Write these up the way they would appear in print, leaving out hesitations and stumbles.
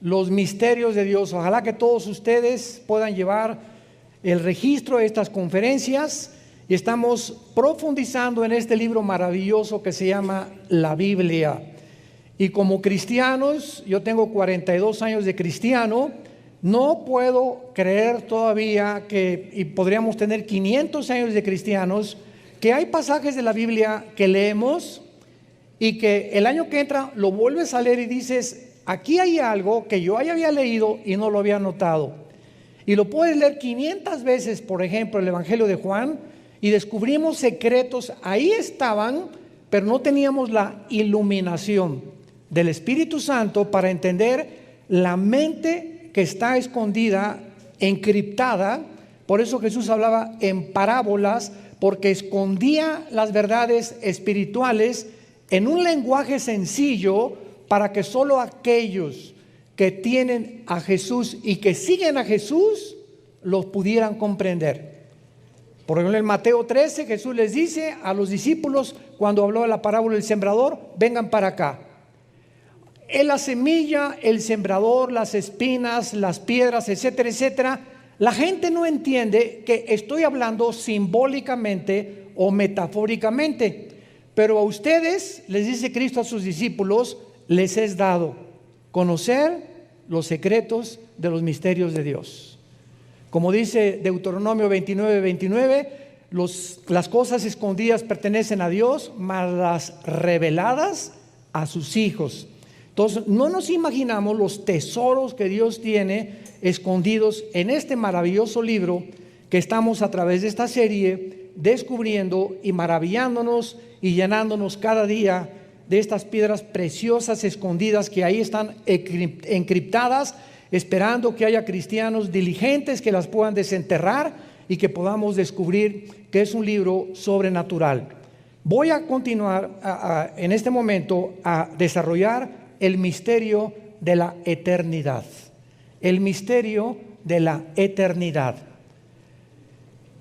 los misterios de Dios. Ojalá que todos ustedes puedan llevar el registro de estas conferencias, y estamos profundizando en este libro maravilloso que se llama la Biblia. Y como cristianos, yo tengo 42 años de cristiano, no puedo creer todavía que, y podríamos tener 500 años de cristianos, que hay pasajes de la Biblia que leemos y que el año que entra lo vuelves a leer y dices, aquí hay algo que yo ya había leído y no lo había notado. Y lo puedes leer 500 veces, por ejemplo, el Evangelio de Juan, y descubrimos secretos, ahí estaban, pero no teníamos la iluminación del Espíritu Santo para entender la mente que está escondida, encriptada. Por eso Jesús hablaba en parábolas, porque escondía las verdades espirituales en un lenguaje sencillo para que solo aquellos que tienen a Jesús y que siguen a Jesús los pudieran comprender. Por ejemplo, en Mateo 13 Jesús les dice a los discípulos, cuando habló de la parábola del sembrador, vengan para acá. En la semilla, el sembrador, las espinas, las piedras, etcétera, etcétera, la gente no entiende que estoy hablando simbólicamente o metafóricamente, pero a ustedes, les dice Cristo a sus discípulos, les es dado conocer los secretos de los misterios de Dios. Como dice Deuteronomio 29:29, las cosas escondidas pertenecen a Dios, mas las reveladas a sus hijos. Entonces, no nos imaginamos los tesoros que Dios tiene escondidos en este maravilloso libro que estamos a través de esta serie descubriendo y maravillándonos y llenándonos cada día de estas piedras preciosas escondidas que ahí están encriptadas, esperando que haya cristianos diligentes que las puedan desenterrar y que podamos descubrir que es un libro sobrenatural. Voy a continuar en este momento a desarrollar el misterio de la eternidad. El misterio de la eternidad.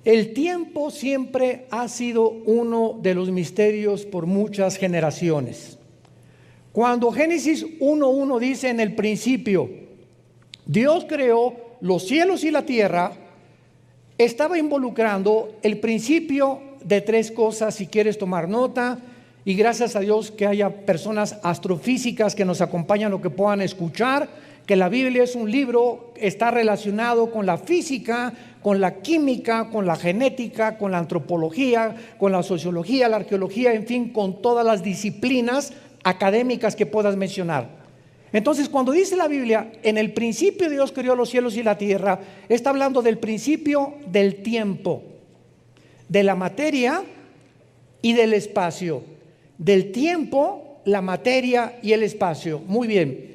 El tiempo siempre ha sido uno de los misterios por muchas generaciones. Cuando Génesis 1:1 dice en el principio, Dios creó los cielos y la tierra, estaba involucrando el principio de tres cosas, si quieres tomar nota, y gracias a Dios que haya personas astrofísicas que nos acompañan o que puedan escuchar, que la Biblia es un libro, está relacionado con la física, con la química, con la genética, con la antropología, con la sociología, la arqueología, en fin, con todas las disciplinas académicas que puedas mencionar. Entonces, cuando dice la Biblia, en el principio Dios creó los cielos y la tierra, está hablando del principio del tiempo, de la materia y del espacio. Del tiempo, la materia y el espacio. Muy bien.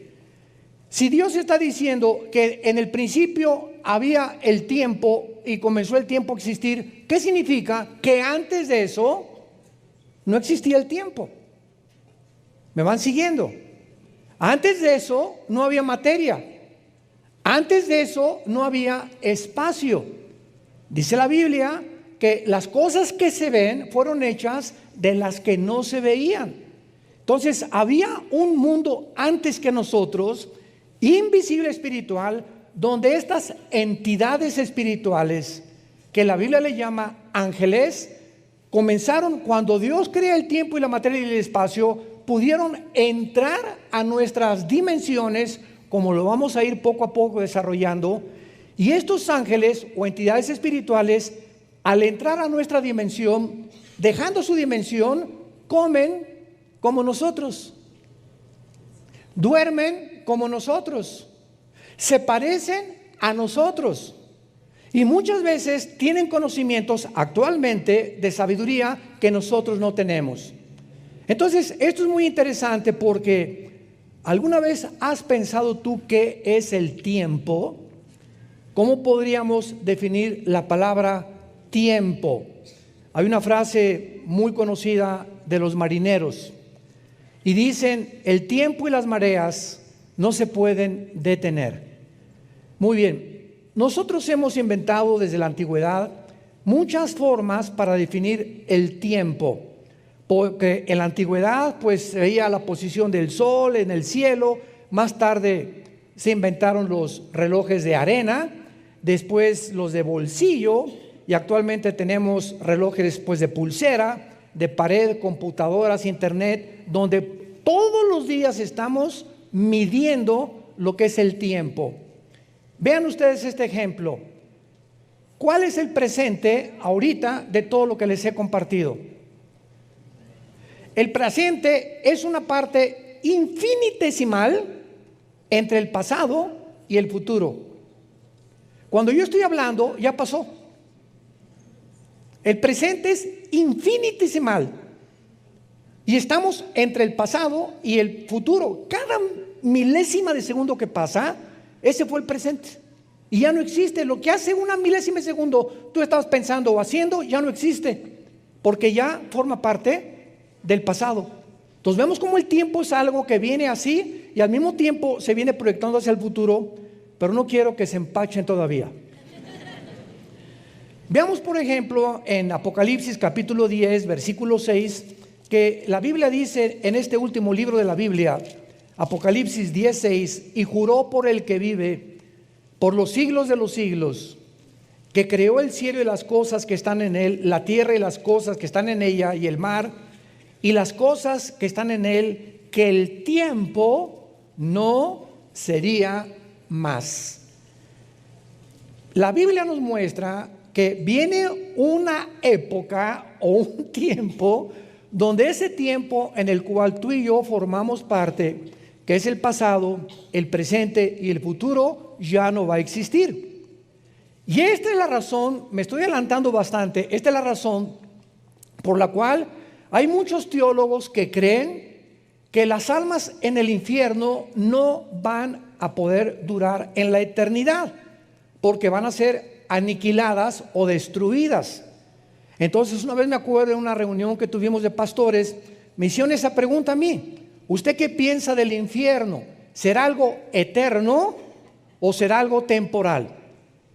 Si Dios está diciendo que en el principio había el tiempo y comenzó el tiempo a existir, ¿qué significa? Que antes de eso no existía el tiempo. ¿Me van siguiendo? Antes de eso no había materia. Antes de eso no había espacio. Dice la Biblia que las cosas que se ven fueron hechas de las que no se veían. Entonces había un mundo antes que nosotros, invisible espiritual, donde estas entidades espirituales, que la Biblia le llama ángeles, comenzaron cuando Dios crea el tiempo y la materia y el espacio, pudieron entrar a nuestras dimensiones, como lo vamos a ir poco a poco desarrollando, y estos ángeles o entidades espirituales, al entrar a nuestra dimensión, dejando su dimensión, comen como nosotros, duermen como nosotros, se parecen a nosotros y muchas veces tienen conocimientos actualmente de sabiduría que nosotros no tenemos. Entonces, esto es muy interesante porque ¿alguna vez has pensado tú qué es el tiempo? ¿Cómo podríamos definir la palabra tiempo? Hay una frase muy conocida de los marineros y dicen: el tiempo y las mareas no se pueden detener. Muy bien, nosotros hemos inventado desde la antigüedad muchas formas para definir el tiempo, porque en la antigüedad pues se veía la posición del sol en el cielo, más tarde se inventaron los relojes de arena, después los de bolsillo, y actualmente tenemos relojes pues de pulsera, de pared, computadoras, internet, donde todos los días estamos midiendo lo que es el tiempo. Vean ustedes este ejemplo. ¿Cuál es el presente ahorita de todo lo que les he compartido? El presente es una parte infinitesimal entre el pasado y el futuro. Cuando yo estoy hablando, ya pasó. El presente es infinitesimal y estamos entre el pasado y el futuro. Cada milésima de segundo que pasa, ese fue el presente y ya no existe. Lo que hace una milésima de segundo tú estabas pensando o haciendo ya no existe, porque ya forma parte del pasado. Entonces vemos cómo el tiempo es algo que viene así y al mismo tiempo se viene proyectando hacia el futuro, pero no quiero que se empachen todavía. Veamos, por ejemplo, en Apocalipsis capítulo 10, versículo 6, que la Biblia dice en este último libro de la Biblia, Apocalipsis 10, 6, y juró por el que vive por los siglos de los siglos, que creó el cielo y las cosas que están en él, la tierra y las cosas que están en ella, y el mar y las cosas que están en él, que el tiempo no sería más. La Biblia nos muestra que viene una época o un tiempo donde ese tiempo en el cual tú y yo formamos parte, que es el pasado, el presente y el futuro, ya no va a existir. Y esta es la razón, me estoy adelantando bastante, esta es la razón por la cual hay muchos teólogos que creen que las almas en el infierno no van a poder durar en la eternidad, porque van a ser aniquiladas o destruidas. Entonces, una vez me acuerdo de una reunión que tuvimos de pastores, me hicieron esa pregunta a mí: ¿usted qué piensa del infierno? ¿Será algo eterno o será algo temporal?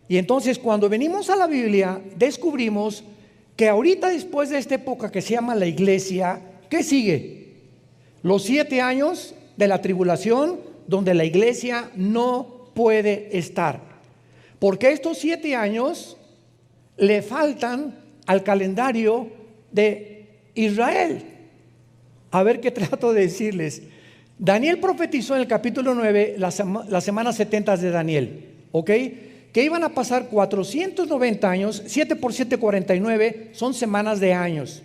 Y entonces, cuando venimos a la Biblia, descubrimos que ahorita, después de esta época que se llama la iglesia, ¿qué sigue? Los 7 años de la tribulación, donde la iglesia no puede estar, porque estos 7 años le faltan al calendario de Israel. A ver qué trato de decirles. Daniel profetizó en el capítulo 9 las semanas 70 de Daniel, ¿ok? Que iban a pasar 490 años, 7 por 7, 49, son semanas de años.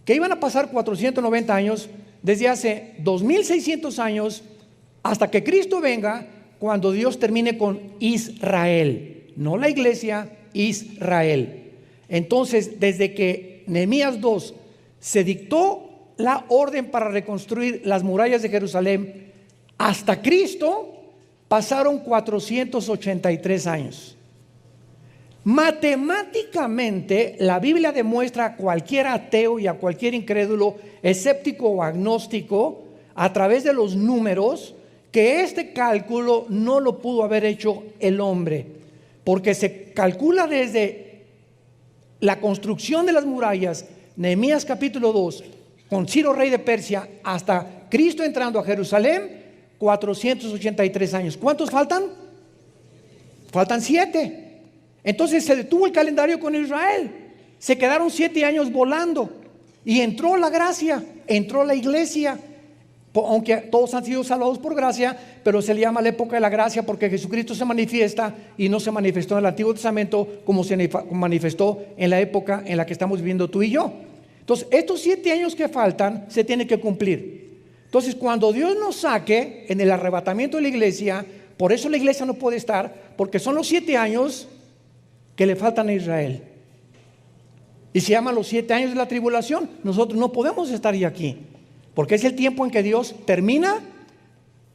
Que iban a pasar 490 años desde hace 2600 años hasta que Cristo venga, cuando Dios termine con Israel, no la iglesia, Israel. Entonces, desde que Nehemías 2 se dictó la orden para reconstruir las murallas de Jerusalén hasta Cristo, pasaron 483 años. Matemáticamente, la Biblia demuestra a cualquier ateo y a cualquier incrédulo, escéptico o agnóstico, a través de los números, que este cálculo no lo pudo haber hecho el hombre, porque se calcula desde la construcción de las murallas, Nehemías capítulo 2, con Ciro rey de Persia, hasta Cristo entrando a Jerusalén, 483 años. ¿Cuántos faltan? Faltan 7. Entonces se detuvo el calendario con Israel. Se quedaron 7 años volando y entró la gracia, entró la iglesia. Aunque todos han sido salvados por gracia, pero se le llama la época de la gracia porque Jesucristo se manifiesta y no se manifestó en el Antiguo Testamento como se manifestó en la época en la que estamos viviendo tú y yo. Entonces, estos 7 años que faltan se tienen que cumplir. Entonces, cuando Dios nos saque en el arrebatamiento de la iglesia, por eso la iglesia no puede estar, porque son los 7 años que le faltan a Israel. Y se llaman los 7 años de la tribulación. Nosotros no podemos estar ya aquí, porque es el tiempo en que Dios termina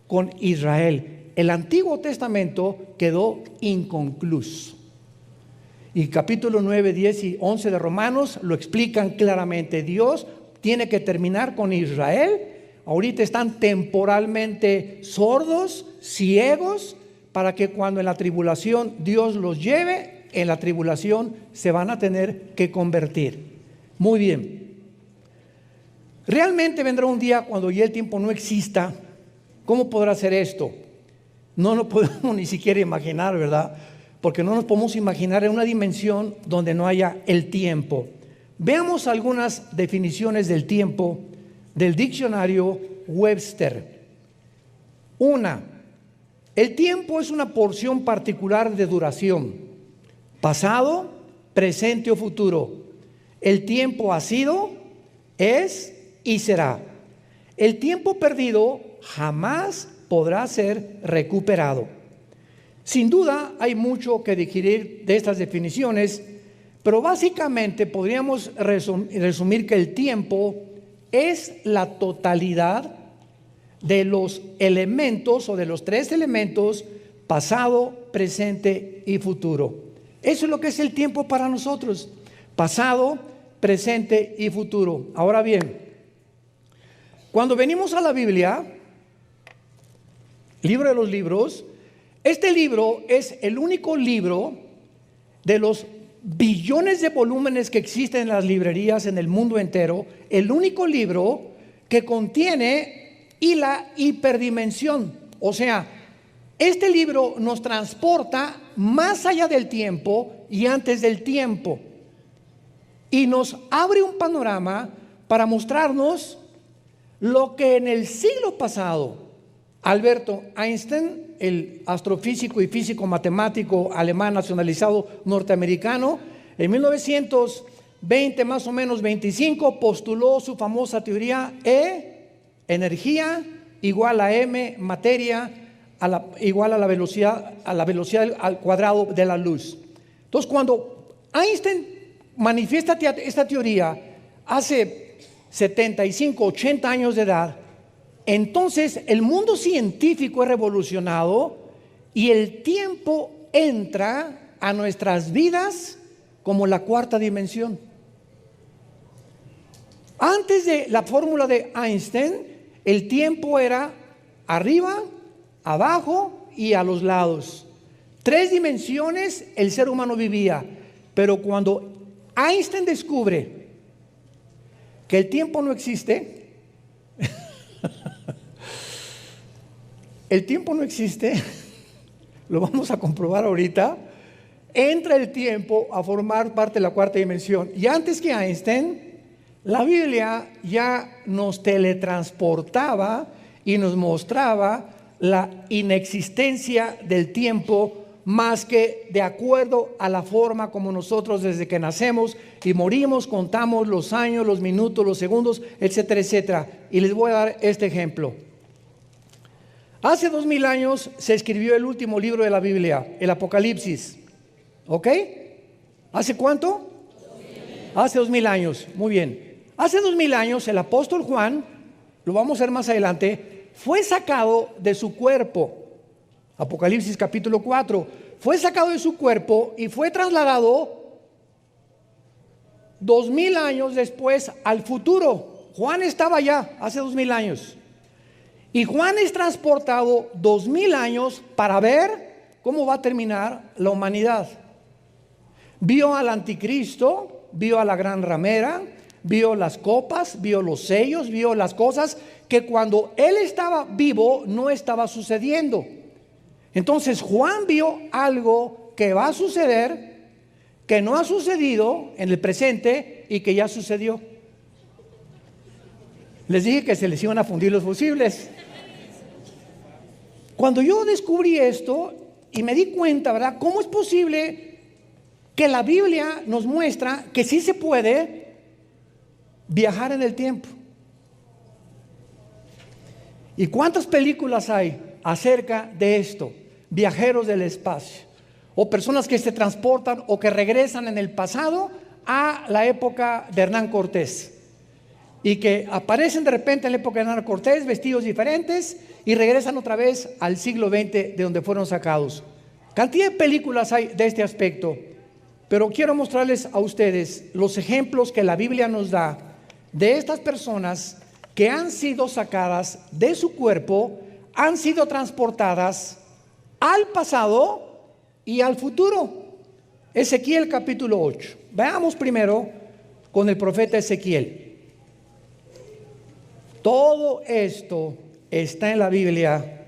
con Israel. El Antiguo Testamento quedó inconcluso. Y capítulo 9, 10 y 11 de Romanos lo explican claramente. Dios tiene que terminar con Israel. Ahorita están temporalmente sordos, ciegos, para que cuando en la tribulación Dios los lleve, en la tribulación se van a tener que convertir. Muy bien. Realmente vendrá un día cuando ya el tiempo no exista. ¿Cómo podrá ser esto? no lo podemos ni siquiera imaginar, ¿verdad? Porque no nos podemos imaginar en una dimensión donde no haya el tiempo. Veamos algunas definiciones del tiempo del diccionario Webster. Una, el tiempo es una porción particular de duración, pasado, presente o futuro. El tiempo ha sido, es y será. El tiempo perdido jamás podrá ser recuperado. Sin duda hay mucho que digerir de estas definiciones, pero básicamente podríamos resumir que el tiempo es la totalidad de los elementos o de los tres elementos: pasado, presente y futuro. Eso es lo que es el tiempo para nosotros: pasado, presente y futuro. Ahora bien, cuando venimos a la Biblia, libro de los libros, este libro es el único libro de los billones de volúmenes que existen en las librerías en el mundo entero, el único libro que contiene y la hiperdimensión. O sea, este libro nos transporta más allá del tiempo y antes del tiempo, y nos abre un panorama para mostrarnos lo que en el siglo pasado Alberto Einstein, el astrofísico y físico matemático alemán nacionalizado norteamericano, en 1920 más o menos 25, postuló su famosa teoría: energía igual a m, materia igual a la velocidad al cuadrado de la luz. Entonces, cuando Einstein manifiesta esta teoría hace 75, 80 años de edad, entonces el mundo científico es revolucionado y el tiempo entra a nuestras vidas como la cuarta dimensión. Antes de la fórmula de Einstein, el tiempo era arriba, abajo y a los lados. Tres dimensiones el ser humano vivía. Pero cuando Einstein descubre que el tiempo no existe, el tiempo no existe, lo vamos a comprobar ahorita, entra el tiempo a formar parte de la cuarta dimensión. Y antes que Einstein, la Biblia ya nos teletransportaba y nos mostraba la inexistencia del tiempo, más que de acuerdo a la forma como nosotros desde que nacemos y morimos contamos los años, los minutos, los segundos, etcétera, etcétera. Y les voy a dar este ejemplo. Hace 2000 años se escribió el último libro de la Biblia, el Apocalipsis. ¿Ok? ¿Hace cuánto? 2000. Hace 2000 años, muy bien. Hace 2000 años el apóstol Juan, lo vamos a ver más adelante, fue sacado de su cuerpo. Apocalipsis capítulo 4. Fue sacado de su cuerpo y fue trasladado 2000 años después al futuro. Juan estaba allá hace 2000 años. Y Juan es transportado 2000 años para ver cómo va a terminar la humanidad. Vio al anticristo, vio a la gran ramera, vio las copas, vio los sellos, vio las cosas que cuando él estaba vivo no estaba sucediendo. Entonces Juan vio algo que va a suceder, que no ha sucedido en el presente y que ya sucedió. Les dije que se les iban a fundir los fusibles. Cuando yo descubrí esto y me di cuenta, ¿verdad?, ¿cómo es posible que la Biblia nos muestra que sí se puede viajar en el tiempo? ¿Y cuántas películas hay acerca de esto? Viajeros del espacio, o personas que se transportan o que regresan en el pasado a la época de Hernán Cortés y que aparecen de repente en la época de Hernán Cortés vestidos diferentes y regresan otra vez al siglo XX de donde fueron sacados. Cantidad de películas hay de este aspecto, pero quiero mostrarles a ustedes los ejemplos que la Biblia nos da de estas personas que han sido sacadas de su cuerpo, han sido transportadas al pasado y al futuro. Ezequiel capítulo 8. Veamos primero con el profeta Ezequiel. Todo esto está en la Biblia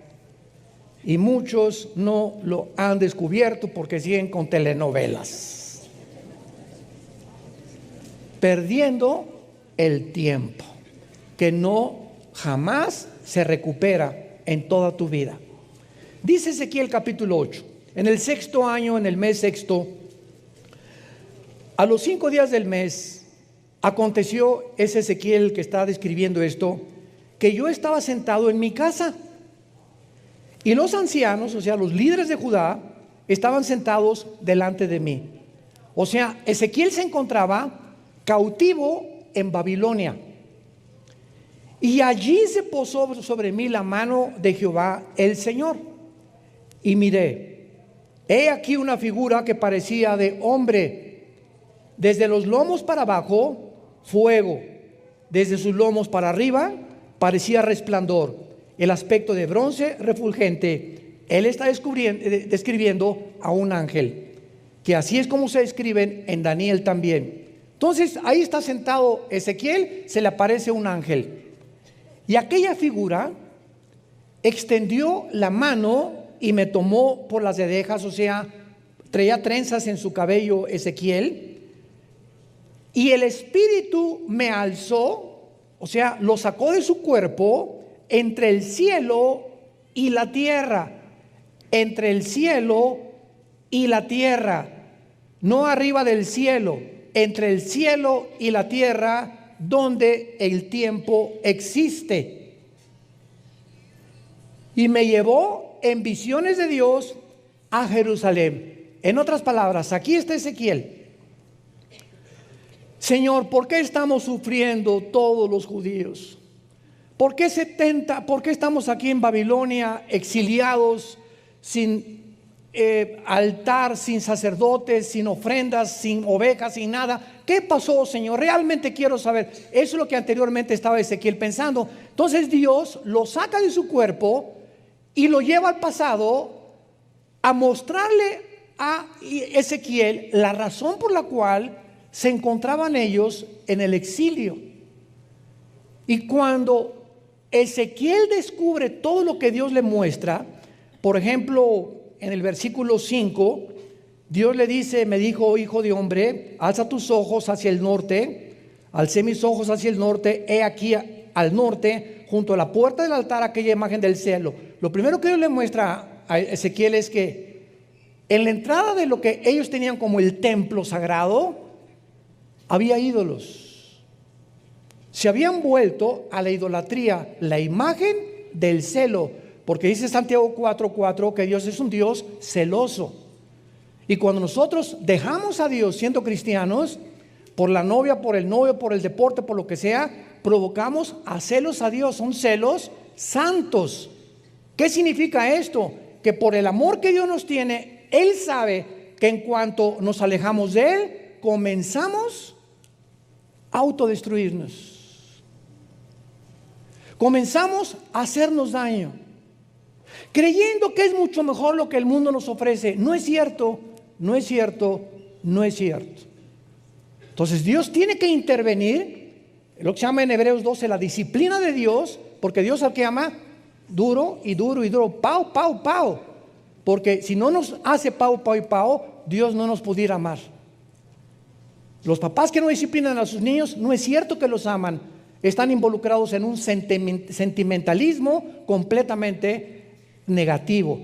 Y muchos no lo han descubierto porque siguen con telenovelas, perdiendo el tiempo, que no jamás se recupera en toda tu vida. Dice Ezequiel capítulo 8, en el 6º año, en el mes 6º, a los 5 días del mes, aconteció, es Ezequiel que está describiendo esto, que yo estaba sentado en mi casa y los ancianos, o sea, los líderes de Judá, estaban sentados delante de mí. O sea, Ezequiel se encontraba cautivo en Babilonia. Y allí se posó sobre mí la mano de Jehová el Señor. Y miré, he aquí una figura que parecía de hombre, desde los lomos para abajo, fuego, desde sus lomos para arriba, parecía resplandor, el aspecto de bronce refulgente. Él está describiendo a un ángel, que así es como se describen en Daniel también. Entonces ahí está sentado Ezequiel, se le aparece un ángel. Y aquella figura extendió la mano y me tomó por las orejas, o sea, traía trenzas en su cabello Ezequiel, y el espíritu me alzó, o sea, lo sacó de su cuerpo entre el cielo y la tierra, entre el cielo y la tierra, no arriba del cielo, entre el cielo y la tierra, donde el tiempo existe. Y me llevó en visiones de Dios a Jerusalén. En otras palabras, aquí está Ezequiel. Señor, ¿por qué estamos sufriendo todos los judíos? ¿Por qué estamos aquí en Babilonia exiliados, sin altar, sin sacerdotes, sin ofrendas, sin ovejas, sin nada? ¿Qué pasó, Señor? Realmente quiero saber. Eso es lo que anteriormente estaba Ezequiel pensando. Entonces Dios lo saca de su cuerpo y lo lleva al pasado a mostrarle a Ezequiel la razón por la cual se encontraban ellos en el exilio. Y cuando Ezequiel descubre todo lo que Dios le muestra, por ejemplo, en el versículo 5, Dios le dice, me dijo, hijo de hombre, alza tus ojos hacia el norte. Alcé mis ojos hacia el norte, he aquí al norte, junto a la puerta del altar, aquella imagen del cielo. Lo primero que Dios le muestra a Ezequiel es que en la entrada de lo que ellos tenían como el templo sagrado, había ídolos. Se habían vuelto a la idolatría, la imagen del celo, porque dice Santiago 4:4 que Dios es un Dios celoso. Y cuando nosotros dejamos a Dios siendo cristianos, por la novia, por el novio, por el deporte, por lo que sea, provocamos a celos a Dios. Son celos santos. ¿Qué significa esto? Que por el amor que Dios nos tiene, Él sabe que en cuanto nos alejamos de Él, comenzamos a autodestruirnos. Comenzamos a hacernos daño, creyendo que es mucho mejor lo que el mundo nos ofrece. No es cierto, no es cierto, no es cierto. Entonces Dios tiene que intervenir, lo que se llama en Hebreos 12 la disciplina de Dios, porque Dios al que ama duro y duro y duro, pau, pau, pau. Porque si no nos hace pau, pau y pau, Dios no nos pudiera amar. Los papás que no disciplinan a sus niños, no es cierto que los aman, están involucrados en un sentimentalismo completamente negativo.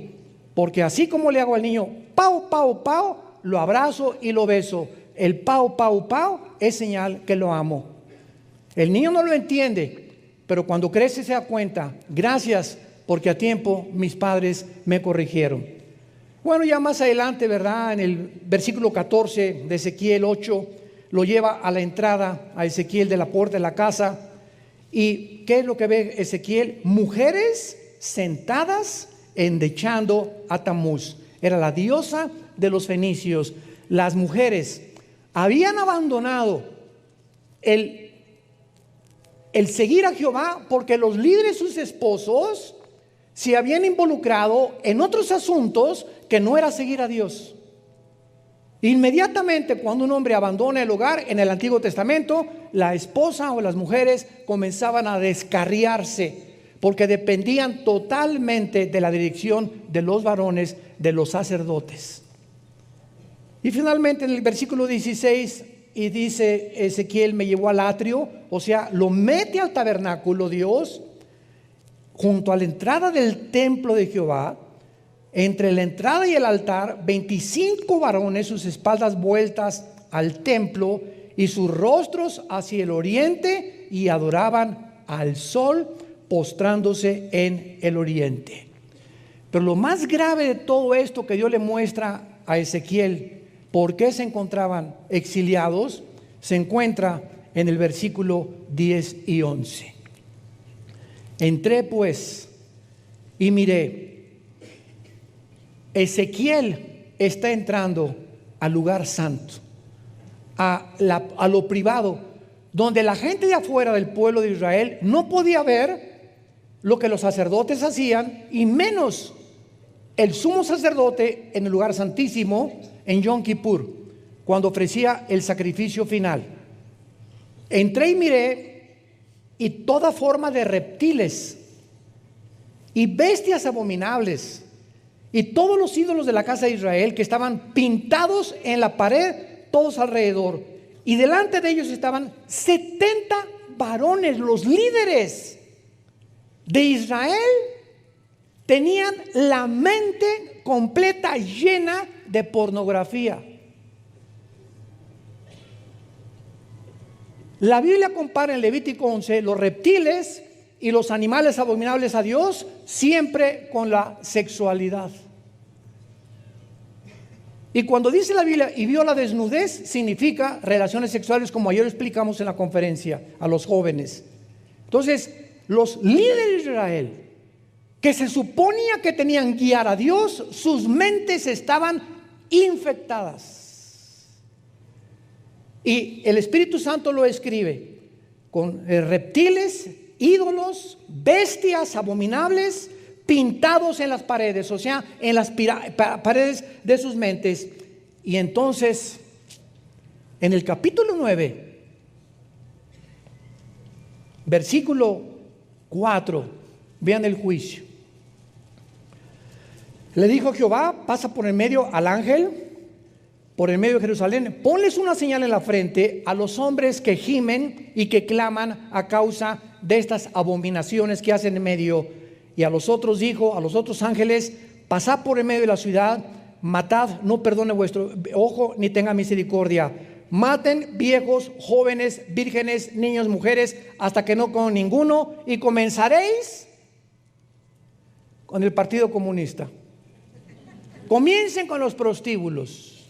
Porque así como le hago al niño pau, pau, pau, lo abrazo y lo beso. El pau, pau, pau es señal que lo amo. El niño no lo entiende, pero cuando crece se da cuenta, gracias porque a tiempo mis padres me corrigieron. Bueno, ya más adelante, ¿verdad? En el versículo 14 de Ezequiel 8, lo lleva a la entrada a Ezequiel de la puerta de la casa. ¿Y qué es lo que ve Ezequiel? Mujeres sentadas endechando a Tamuz. Era la diosa de los fenicios. Las mujeres habían abandonado el seguir a Jehová porque los líderes, sus esposos, se habían involucrado en otros asuntos que no era seguir a Dios. Inmediatamente cuando un hombre abandona el hogar en el Antiguo Testamento, la esposa o las mujeres comenzaban a descarriarse, porque dependían totalmente de la dirección de los varones, de los sacerdotes. Y finalmente en el versículo 16, y dice Ezequiel, me llevó al atrio, o sea, lo mete al tabernáculo Dios, junto a la entrada del templo de Jehová, entre la entrada y el altar, 25 varones, sus espaldas vueltas al templo y sus rostros hacia el oriente, y adoraban al sol, postrándose en el oriente. Pero lo más grave de todo esto que Dios le muestra a Ezequiel, por qué se encontraban exiliados, se encuentra en el versículo 10 y 11. Entré pues y miré, Ezequiel está entrando al lugar santo, a lo privado, donde la gente de afuera del pueblo de Israel no podía ver lo que los sacerdotes hacían, y menos el sumo sacerdote en el lugar santísimo en Yom Kippur, cuando ofrecía el sacrificio final. Entré y miré, y toda forma de reptiles y bestias abominables y todos los ídolos de la casa de Israel que estaban pintados en la pared todos alrededor, y delante de ellos estaban 70 varones, los líderes de Israel. Tenían la mente completa llena de pornografía. La Biblia compara en Levítico 11 los reptiles y los animales abominables a Dios, siempre con la sexualidad. Y cuando dice la Biblia y vio la desnudez, significa relaciones sexuales, como ayer explicamos en la conferencia a los jóvenes. Entonces, los líderes de Israel, que se suponía que tenían guiar a Dios, sus mentes estaban infectadas. Y el Espíritu Santo lo escribe con reptiles, ídolos, bestias abominables pintados en las paredes, o sea, en las paredes de sus mentes. Y entonces, en el capítulo 9, versículo 4, vean el juicio. Le dijo Jehová, pasa por el medio al ángel, por el medio de Jerusalén, ponles una señal en la frente a los hombres que gimen y que claman a causa de estas abominaciones que hacen en medio. Y a los otros dijo, a los otros ángeles, pasad por el medio de la ciudad, matad, no perdone vuestro ojo, ni tenga misericordia. Maten viejos, jóvenes, vírgenes, niños, mujeres, hasta que no con ninguno, y comenzaréis con el Partido Comunista. Comiencen con los prostíbulos,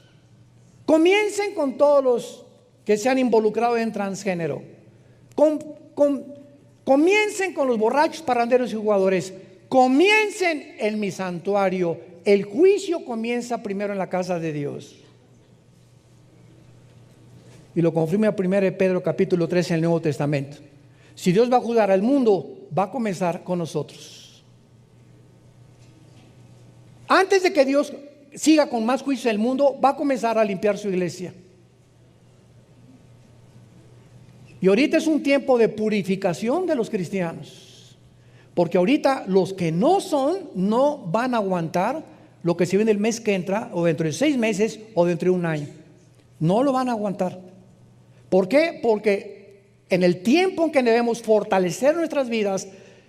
comiencen con todos los que se han involucrado en transgénero, comiencen con los borrachos, parranderos y jugadores, comiencen en mi santuario. El juicio comienza primero en la casa de Dios. Y lo confirma 1 Pedro capítulo 3 en el Nuevo Testamento. Si Dios va a juzgar al mundo, va a comenzar con nosotros. Antes de que Dios siga con más juicio en el mundo, va a comenzar a limpiar su iglesia. Y ahorita es un tiempo de purificación de los cristianos, porque ahorita los que no son, no van a aguantar lo que se viene el mes que entra, o dentro de 6 meses, o dentro de un año. No lo van a aguantar. ¿Por qué? Porque en el tiempo en que debemos fortalecer nuestras vidas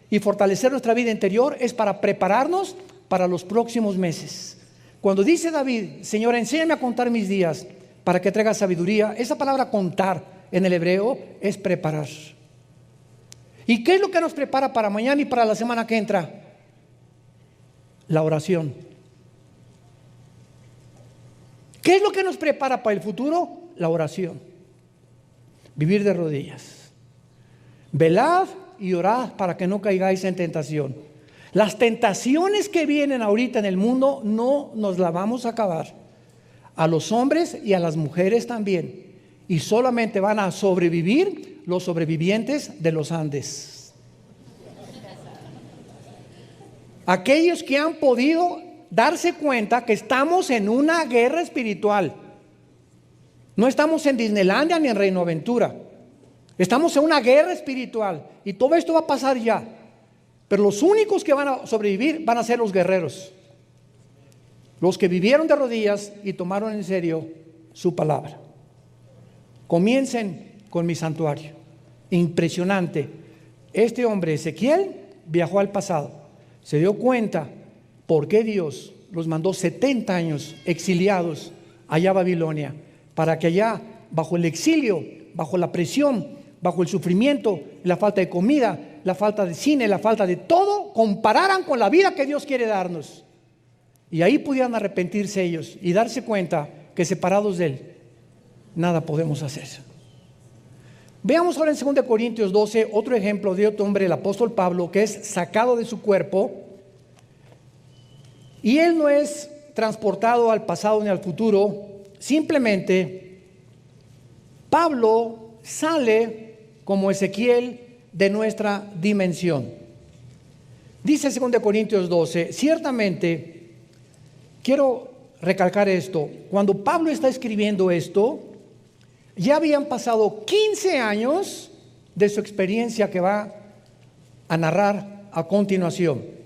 y fortalecer nuestra vida interior, es para prepararnos para los próximos meses. Cuando dice David, Señor, enséñame a contar mis días para que traiga sabiduría, esa palabra contar en el hebreo es preparar. ¿Y qué es lo que nos prepara para mañana y para la semana que entra? La oración. ¿Qué es lo que nos prepara para el futuro? La oración. Vivir de rodillas. Velad y orad para que no caigáis en tentación. Las tentaciones que vienen ahorita en el mundo no nos las vamos a acabar. A los hombres y a las mujeres también. Y solamente van a sobrevivir los sobrevivientes de los Andes. Aquellos que han podido darse cuenta que estamos en una guerra espiritual. No estamos en Disneylandia ni en Reino Aventura. Estamos en una guerra espiritual. Y todo esto va a pasar ya. Pero los únicos que van a sobrevivir van a ser los guerreros, los que vivieron de rodillas y tomaron en serio su palabra. Comiencen con mi santuario. Impresionante. Este hombre, Ezequiel, viajó al pasado. Se dio cuenta por qué Dios los mandó 70 años exiliados allá a Babilonia, para que allá, bajo el exilio, bajo la presión, bajo el sufrimiento, la falta de comida, la falta de cine, la falta de todo, compararan con la vida que Dios quiere darnos. Y ahí pudieran arrepentirse ellos y darse cuenta que separados de Él, nada podemos hacer. Veamos ahora en 2 Corintios 12 otro ejemplo de otro hombre, el apóstol Pablo, que es sacado de su cuerpo. Y él no es transportado al pasado ni al futuro, simplemente Pablo sale como Ezequiel de nuestra dimensión. Dice 2 Corintios 12, ciertamente, quiero recalcar esto, cuando Pablo está escribiendo esto, ya habían pasado 15 años de su experiencia que va a narrar a continuación.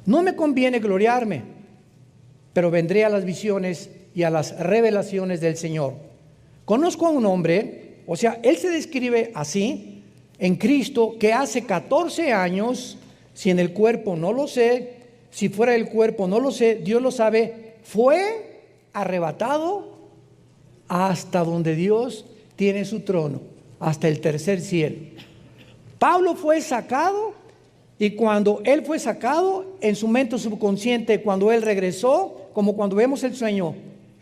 No me conviene gloriarme, pero vendré a las visiones y a las revelaciones del Señor. Conozco a un hombre, o sea, él se describe así, en Cristo, que hace 14 años, si en el cuerpo no lo sé, si fuera del cuerpo no lo sé, Dios lo sabe, fue arrebatado hasta donde Dios tiene su trono, hasta el tercer cielo. Pablo fue sacado, y cuando él fue sacado, en su mente subconsciente, cuando él regresó, como cuando vemos el sueño,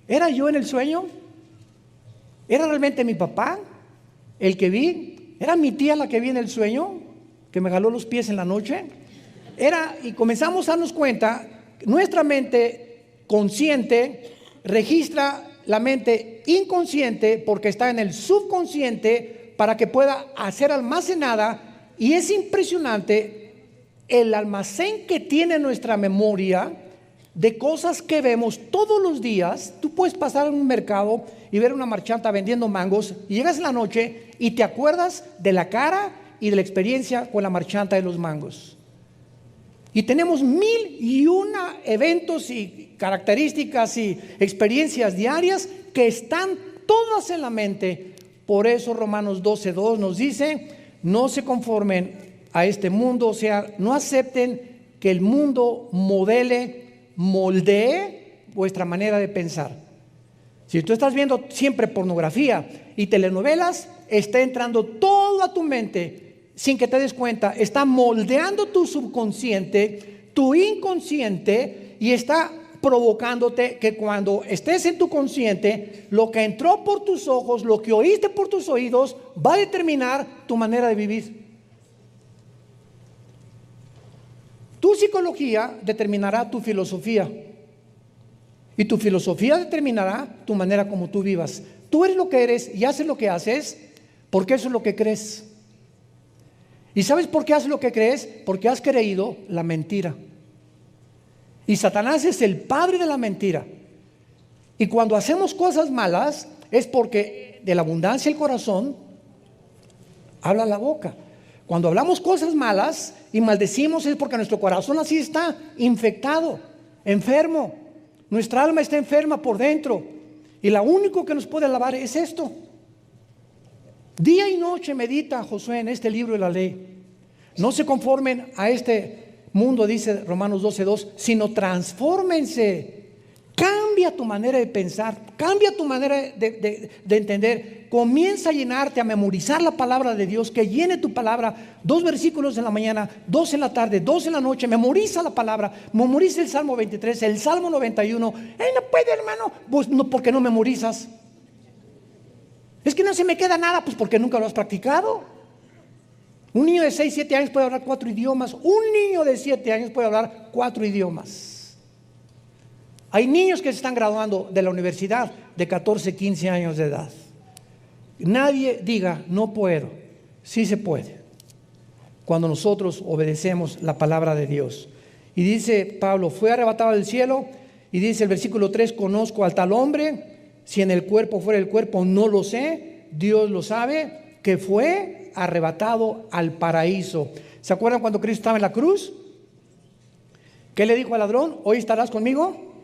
¿era yo en el sueño? ¿Era realmente mi papá el que vi? ¿Era mi tía la que vi en el sueño, que me jaló los pies en la noche? Y comenzamos a darnos cuenta, nuestra mente consciente registra la mente inconsciente porque está en el subconsciente para que pueda ser almacenada, y es impresionante el almacén que tiene nuestra memoria de cosas que vemos todos los días. Tú puedes pasar en un mercado y ver una marchanta vendiendo mangos y llegas en la noche y te acuerdas de la cara y de la experiencia con la marchanta de los mangos. Y tenemos 1001 eventos y características y experiencias diarias que están todas en la mente. Por eso Romanos 12:2 nos dice, no se conformen a este mundo, o sea, no acepten que el mundo moldee vuestra manera de pensar. Si tú estás viendo siempre pornografía y telenovelas, está entrando todo a tu mente sin que te des cuenta, está moldeando tu subconsciente, tu inconsciente, y está provocándote que cuando estés en tu consciente, lo que entró por tus ojos, lo que oíste por tus oídos, va a determinar tu manera de vivir. Tu psicología determinará tu filosofía, y tu filosofía determinará tu manera como tú vivas. Tú eres lo que eres y haces lo que haces porque eso es lo que crees. ¿Y sabes por qué haces lo que crees? Porque has creído la mentira. Y Satanás es el padre de la mentira. Y cuando hacemos cosas malas es porque de la abundancia del corazón habla la boca. Cuando hablamos cosas malas y maldecimos es porque nuestro corazón así está infectado, enfermo. Nuestra alma está enferma por dentro. Y lo único que nos puede lavar es esto. Día y noche medita Josué en este libro de la ley. No se conformen a este mundo, dice Romanos 12:2, sino transfórmense. Cambia tu manera de pensar, cambia tu manera de entender. Comienza a llenarte, a memorizar la palabra de Dios, que llene tu palabra. 2 versículos en la mañana, 2 en la tarde, 2 en la noche. Memoriza la palabra, memoriza el Salmo 23, el Salmo 91. No puede, hermano, pues no, porque no memorizas. Es que no se me queda nada, pues porque nunca lo has practicado. Un niño de 6, 7 años puede hablar 4 idiomas. Un niño de 7 años puede hablar 4 idiomas. Hay niños que se están graduando de la universidad de 14, 15 años de edad. Nadie diga, no puedo. Sí se puede, cuando nosotros obedecemos la palabra de Dios. Y dice Pablo, fue arrebatado del cielo, y dice el versículo 3, conozco al tal hombre, si en el cuerpo fuera el cuerpo no lo sé, Dios lo sabe, que fue arrebatado al paraíso. ¿Se acuerdan cuando Cristo estaba en la cruz? ¿Qué le dijo al ladrón? ¿Hoy estarás conmigo?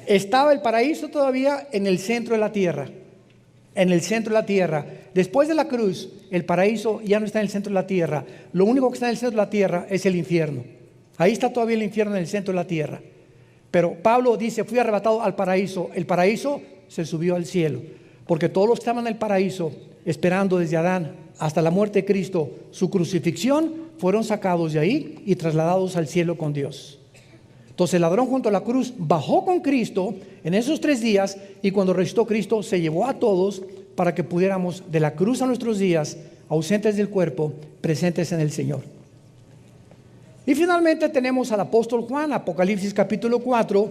Estaba el paraíso todavía en el centro de la tierra. En el centro de la tierra. Después de la cruz, el paraíso ya no está en el centro de la tierra. Lo único que está en el centro de la tierra es el infierno. Ahí está todavía el infierno en el centro de la tierra. Pero Pablo dice, fui arrebatado al paraíso. El paraíso se subió al cielo. Porque todos los que estaban en el paraíso, esperando desde Adán hasta la muerte de Cristo, su crucifixión, fueron sacados de ahí y trasladados al cielo con Dios. Entonces el ladrón junto a la cruz bajó con Cristo en esos 3 días, y cuando resucitó Cristo se llevó a todos para que pudiéramos de la cruz a nuestros días, ausentes del cuerpo, presentes en el Señor. Y finalmente tenemos al apóstol Juan, Apocalipsis capítulo 4,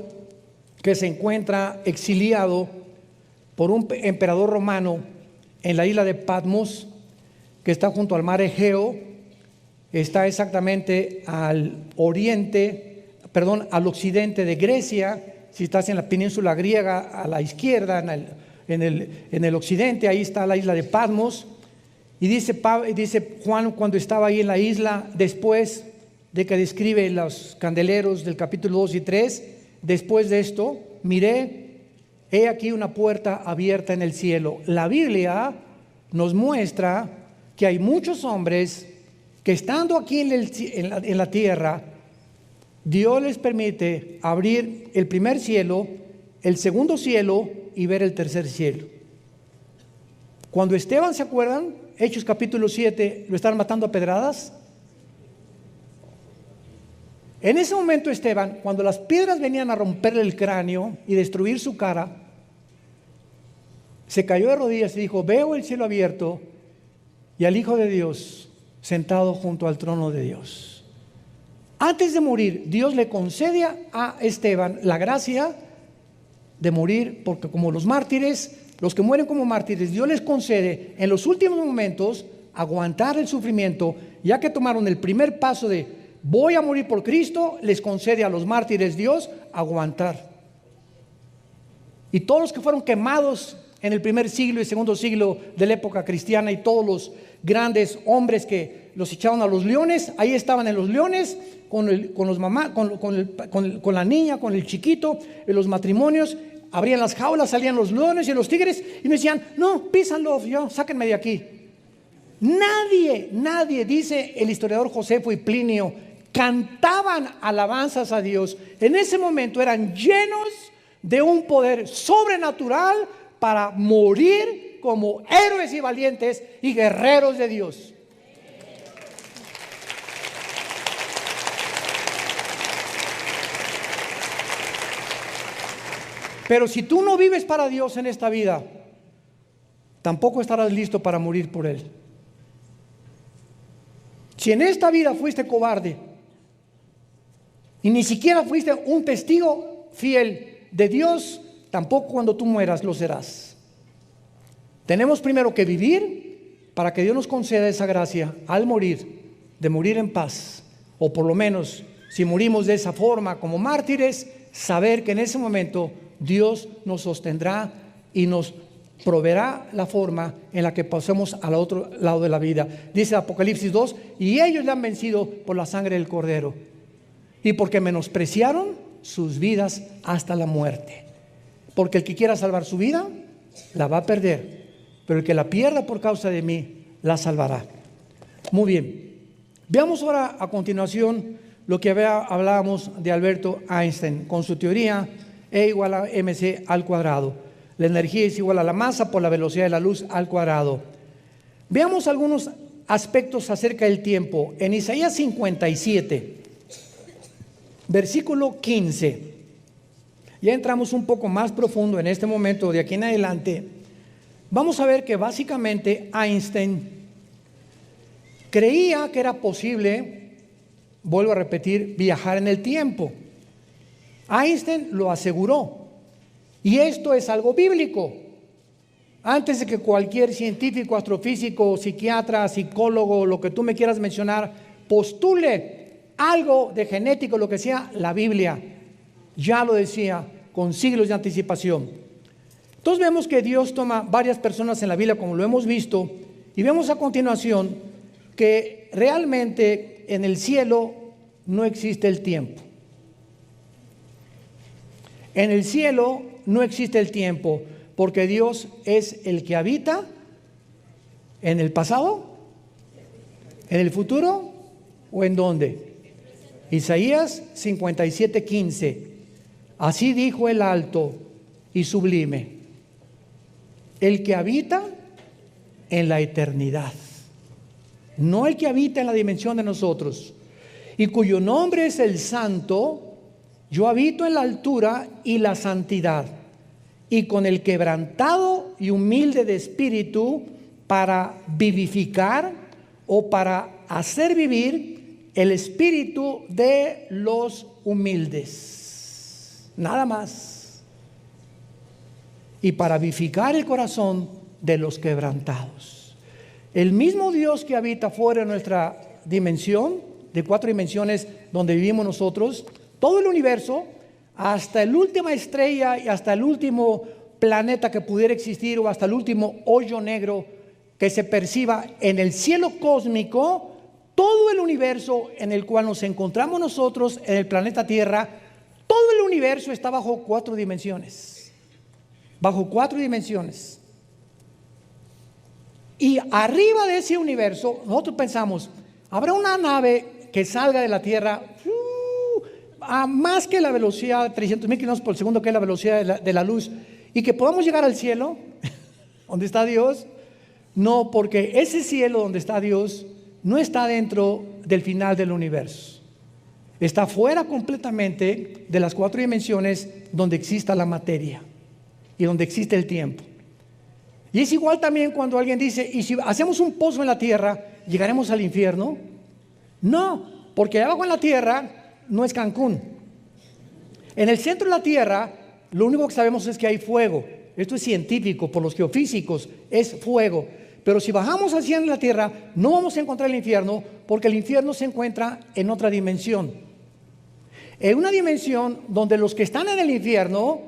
que se encuentra exiliado por un emperador romano en la isla de Patmos, que está junto al mar Egeo. Está exactamente al occidente de Grecia. Si estás en la península griega, a la izquierda, en el occidente, ahí está la isla de Patmos. Y dice Juan, cuando estaba ahí en la isla, después de que describe los candeleros del capítulo 2 y 3, después de esto, miré, he aquí una puerta abierta en el cielo. La Biblia nos muestra que hay muchos hombres que estando aquí en la tierra, Dios les permite abrir el primer cielo, el segundo cielo y ver el tercer cielo. Cuando Esteban, ¿se acuerdan? Hechos capítulo 7, lo están matando a pedradas. En ese momento Esteban, cuando las piedras venían a romperle el cráneo y destruir su cara, se cayó de rodillas y dijo, veo el cielo abierto y al Hijo de Dios sentado junto al trono de Dios. Antes de morir, Dios le concede a Esteban la gracia de morir, porque como los mártires, los que mueren como mártires, Dios les concede en los últimos momentos aguantar el sufrimiento. Ya que tomaron el primer paso de voy a morir por Cristo, les concede a los mártires Dios aguantar. Y todos los que fueron quemados en el primer siglo y segundo siglo de la época cristiana, y todos los grandes hombres que los echaron a los leones, ahí estaban en los leones con la niña, con el chiquito, en los matrimonios, abrían las jaulas, salían los leones y los tigres y me decían, no, písanlo, sáquenme de aquí. Nadie, dice el historiador Josefo y Plinio, cantaban alabanzas a Dios. En ese momento eran llenos de un poder sobrenatural para morir como héroes y valientes y guerreros de Dios. Pero si tú no vives para Dios en esta vida, tampoco estarás listo para morir por Él. Si en esta vida fuiste cobarde y ni siquiera fuiste un testigo fiel de Dios, tampoco cuando tú mueras lo serás. Tenemos primero que vivir para que Dios nos conceda esa gracia al morir, de morir en paz, o por lo menos si morimos de esa forma como mártires, saber que en ese momento Dios nos sostendrá y nos proveerá la forma en la que pasemos al otro lado de la vida. Dice Apocalipsis 2, y ellos le han vencido por la sangre del Cordero y porque menospreciaron sus vidas hasta la muerte. Porque el que quiera salvar su vida, la va a perder, pero el que la pierda por causa de mí, la salvará. Muy bien, veamos ahora a continuación lo que hablábamos de Alberto Einstein con su teoría E igual a mc al cuadrado. La energía es igual a la masa por la velocidad de la luz al cuadrado. Veamos algunos aspectos acerca del tiempo. En Isaías 57, versículo 15, ya entramos un poco más profundo en este momento. De aquí en adelante vamos a ver que básicamente Einstein creía que era posible, vuelvo a repetir, viajar en el tiempo. Einstein lo aseguró, y esto es algo bíblico. Antes de que cualquier científico, astrofísico, psiquiatra, psicólogo, lo que tú me quieras mencionar, postule algo de genético, lo que sea, la Biblia ya lo decía con siglos de anticipación. Entonces vemos que Dios toma varias personas en la Biblia, como lo hemos visto, Y vemos a continuación que realmente en el cielo no existe el tiempo. En el cielo no existe el tiempo, porque Dios es el que habita en el pasado, en el futuro o en dónde. Isaías 57:15. Así dijo el alto y sublime, el que habita en la eternidad, no el que habita en la dimensión de nosotros, y cuyo nombre es el Santo. Yo habito en la altura y la santidad, y con el quebrantado y humilde de espíritu, para vivificar o para hacer vivir el espíritu de los humildes. Nada más. Y para vivificar el corazón de los quebrantados. El mismo Dios que habita fuera de nuestra dimensión, de 4 dimensiones donde vivimos nosotros, todo el universo, hasta la última estrella y hasta el último planeta que pudiera existir, o hasta el último hoyo negro que se perciba en el cielo cósmico, todo el universo en el cual nos encontramos nosotros, en el planeta Tierra, todo el universo está bajo 4 dimensiones. Bajo 4 dimensiones. Y arriba de ese universo, nosotros pensamos, habrá una nave que salga de la Tierra a más que la velocidad de 300,000 kilómetros por segundo, que es la velocidad de la luz, y que podamos llegar al cielo, donde está Dios. No, porque ese cielo donde está Dios no está dentro del final del universo. Está fuera completamente de las 4 dimensiones donde exista la materia y donde existe el tiempo. Y es igual también cuando alguien dice, ¿y si hacemos un pozo en la tierra, llegaremos al infierno? No, porque abajo en la tierra no es Cancún. En el centro de la tierra, lo único que sabemos es que hay fuego. Esto es científico, por los geofísicos, es fuego. Pero si bajamos hacia la tierra, no vamos a encontrar el infierno, porque el infierno se encuentra en otra dimensión. En una dimensión donde los que están en el infierno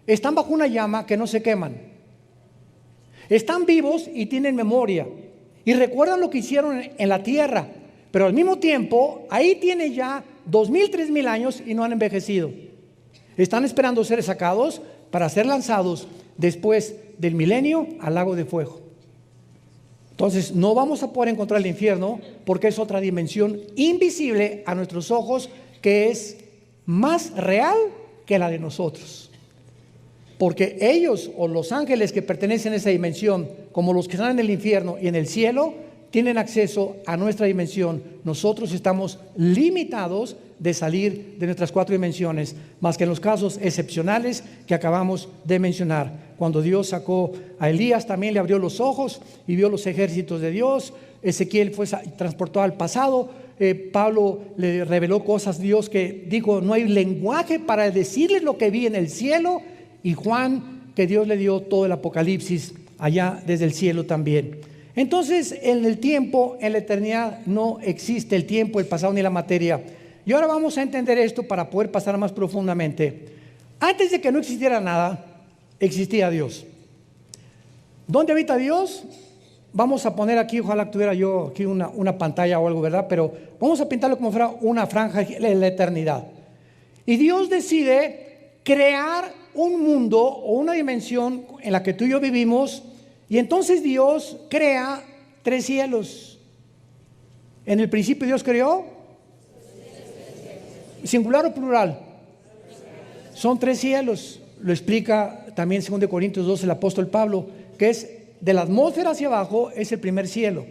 están bajo una llama que no se queman. Están vivos y tienen memoria. Y recuerdan lo que hicieron en la tierra. Pero al mismo tiempo, ahí tienen ya 2,000, 3,000 años y no han envejecido. Están esperando ser sacados para ser lanzados después del milenio al lago de fuego. Entonces no vamos a poder encontrar el infierno, porque es otra dimensión invisible a nuestros ojos, que es más real que la de nosotros. Porque ellos, o los ángeles que pertenecen a esa dimensión, como los que están en el infierno y en el cielo, tienen acceso a nuestra dimensión. Nosotros estamos limitados de salir de nuestras 4 dimensiones, más que en los casos excepcionales que acabamos de mencionar. Cuando Dios sacó a Elías, también le abrió los ojos y vio los ejércitos de Dios. Ezequiel fue transportado al pasado. Pablo le reveló cosas Dios, que dijo, no hay lenguaje para decirles lo que vi en el cielo. Y Juan, que Dios le dio todo el Apocalipsis allá desde el cielo también. Entonces, en el tiempo, en la eternidad, no existe el tiempo, el pasado ni la materia. Y ahora vamos a entender esto para poder pasar más profundamente. Antes de que no existiera nada, existía Dios. ¿Dónde habita Dios? Vamos a poner aquí, ojalá que tuviera yo aquí una pantalla o algo, ¿verdad? Pero vamos a pintarlo como fuera una franja en la eternidad. Y Dios decide crear un mundo o una dimensión en la que tú y yo vivimos. Y entonces Dios crea 3 cielos. En el principio Dios creó, ¿singular o plural? Son 3 cielos. Lo explica también 2 Corintios 2 el apóstol Pablo, que es de la atmósfera hacia abajo, es el primer cielo,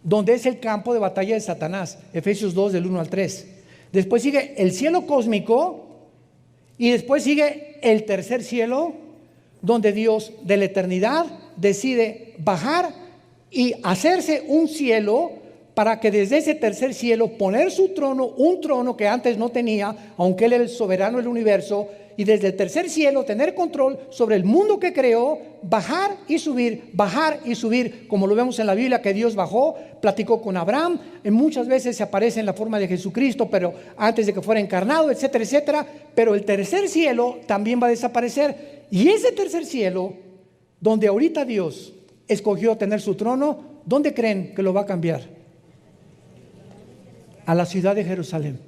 donde es el campo de batalla de Satanás. Efesios 2 del 1 al 3. Después sigue el cielo cósmico, y después sigue el tercer cielo, donde Dios de la eternidad decide bajar y hacerse un cielo, para que desde ese tercer cielo poner su trono, un trono que antes no tenía, aunque Él era el soberano del universo, y desde el tercer cielo tener control sobre el mundo que creó, bajar y subir, como lo vemos en la Biblia, que Dios bajó, platicó con Abraham, muchas veces se aparece en la forma de Jesucristo, pero antes de que fuera encarnado, etcétera, etcétera. Pero el tercer cielo también va a desaparecer, y ese tercer cielo, donde ahorita Dios escogió tener su trono, ¿dónde creen que lo va a cambiar? A la ciudad de Jerusalén.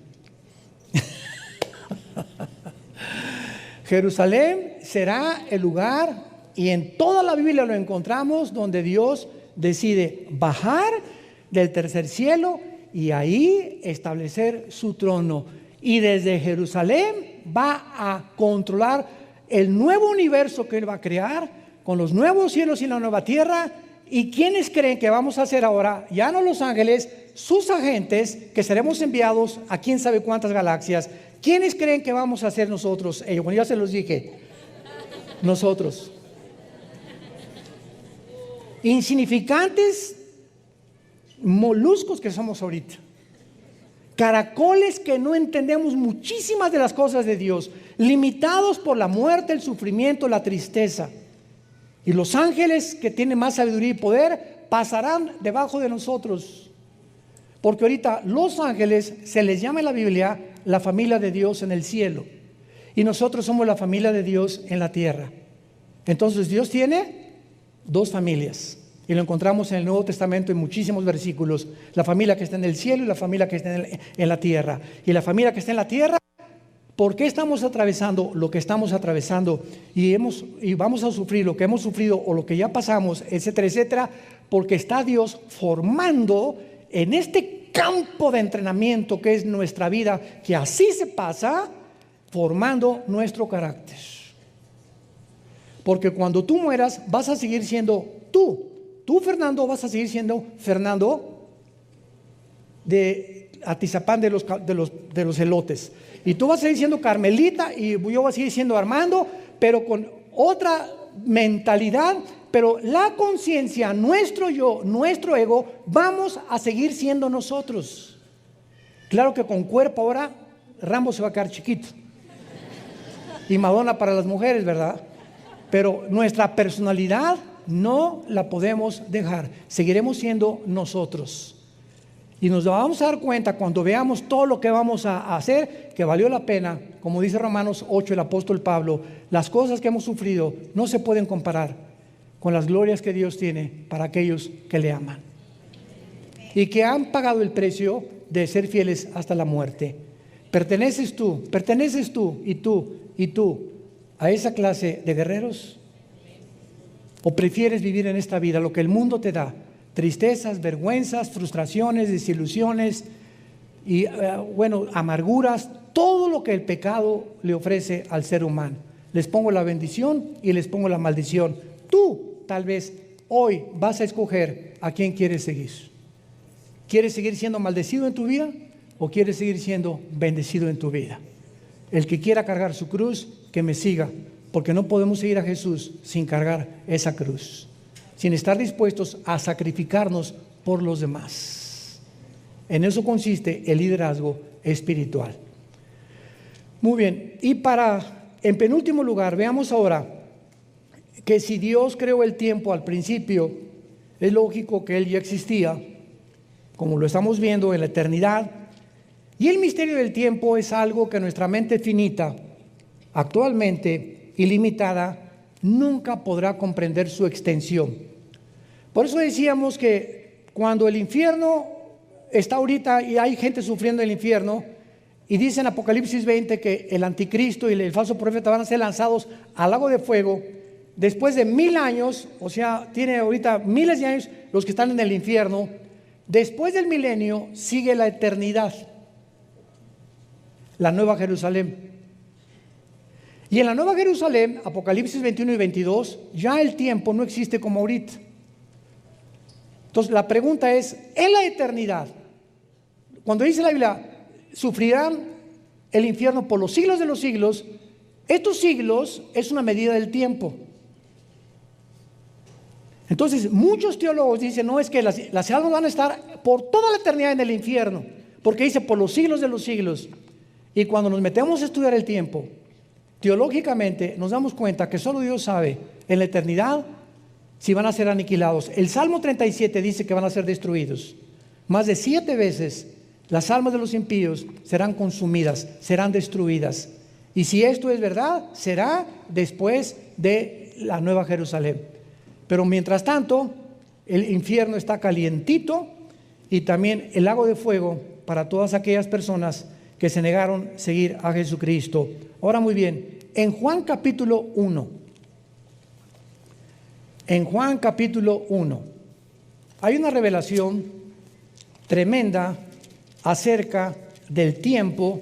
Jerusalén será el lugar, y en toda la Biblia lo encontramos, donde Dios decide bajar del tercer cielo y ahí establecer su trono. Y desde Jerusalén va a controlar el nuevo universo que Él va a crear, con los nuevos cielos y la nueva tierra. ¿Y quiénes creen que vamos a hacer ahora? Ya no los ángeles, sus agentes, que seremos enviados a quién sabe cuántas galaxias. ¿Quiénes creen que vamos a hacer nosotros? Bueno, ya se los dije. Nosotros. Insignificantes moluscos que somos ahorita. Caracoles que no entendemos muchísimas de las cosas de Dios. Limitados por la muerte, el sufrimiento, la tristeza. Y los ángeles que tienen más sabiduría y poder pasarán debajo de nosotros. Porque ahorita los ángeles se les llama en la Biblia la familia de Dios en el cielo. Y nosotros somos la familia de Dios en la tierra. Entonces Dios tiene dos familias. Y lo encontramos en el Nuevo Testamento en muchísimos versículos. La familia que está en el cielo y la familia que está en la tierra. Y la familia que está en la tierra, ¿por qué estamos atravesando lo que estamos atravesando? Y vamos a sufrir lo que hemos sufrido o lo que ya pasamos, etcétera, etcétera. Porque está Dios formando en este campo de entrenamiento que es nuestra vida, que así se pasa, formando nuestro carácter. Porque cuando tú mueras vas a seguir siendo tú. Tú, Fernando, vas a seguir siendo Fernando de Atizapán de los elotes. Y tú vas a seguir siendo Carmelita y yo voy a seguir siendo Armando, pero con otra mentalidad. Pero la conciencia, nuestro yo, nuestro ego, vamos a seguir siendo nosotros. Claro que con cuerpo ahora Rambo se va a quedar chiquito. Y Madonna para las mujeres, ¿verdad? Pero nuestra personalidad no la podemos dejar. Seguiremos siendo nosotros. Y nos vamos a dar cuenta cuando veamos todo lo que vamos a hacer, que valió la pena. Como dice Romanos 8 el apóstol Pablo, las cosas que hemos sufrido no se pueden comparar con las glorias que Dios tiene para aquellos que le aman y que han pagado el precio de ser fieles hasta la muerte. Perteneces tú y tú a esa clase de guerreros, o prefieres vivir en esta vida lo que el mundo te da: tristezas, vergüenzas, frustraciones, desilusiones y amarguras, todo lo que el pecado le ofrece al ser humano. Les pongo la bendición y les pongo la maldición. Tú tal vez hoy vas a escoger a quién quieres seguir. ¿Quieres seguir siendo maldecido en tu vida o quieres seguir siendo bendecido en tu vida? El que quiera cargar su cruz, que me siga, porque no podemos seguir a Jesús sin cargar esa cruz, sin estar dispuestos a sacrificarnos por los demás. En eso consiste el liderazgo espiritual. Muy bien, y en penúltimo lugar, veamos ahora que si Dios creó el tiempo al principio, es lógico que Él ya existía, como lo estamos viendo en la eternidad. Y el misterio del tiempo es algo que nuestra mente finita, actualmente ilimitada, nunca podrá comprender su extensión. Por eso decíamos que cuando el infierno está ahorita y hay gente sufriendo en el infierno, y dice en Apocalipsis 20 que el anticristo y el falso profeta van a ser lanzados al lago de fuego después de 1000 años, o sea, tiene ahorita miles de años los que están en el infierno. Después del milenio sigue la eternidad, la Nueva Jerusalén. Y en la Nueva Jerusalén, Apocalipsis 21 y 22, ya el tiempo no existe como ahorita. Entonces la pregunta es, en la eternidad, cuando dice la Biblia, sufrirán el infierno por los siglos de los siglos, estos siglos es una medida del tiempo. Entonces muchos teólogos dicen, no, es que las almas van a estar por toda la eternidad en el infierno, porque dice por los siglos de los siglos. Y cuando nos metemos a estudiar el tiempo, teológicamente nos damos cuenta que solo Dios sabe en la eternidad si van a ser aniquilados. El Salmo 37 dice que van a ser destruidos. Más de 7 veces las almas de los impíos serán consumidas, serán destruidas. Y si esto es verdad, será después de la Nueva Jerusalén. Pero mientras tanto, el infierno está calientito y también el lago de fuego para todas aquellas personas que se negaron a seguir a Jesucristo. Ahora muy bien, en Juan capítulo 1, hay una revelación tremenda acerca del tiempo,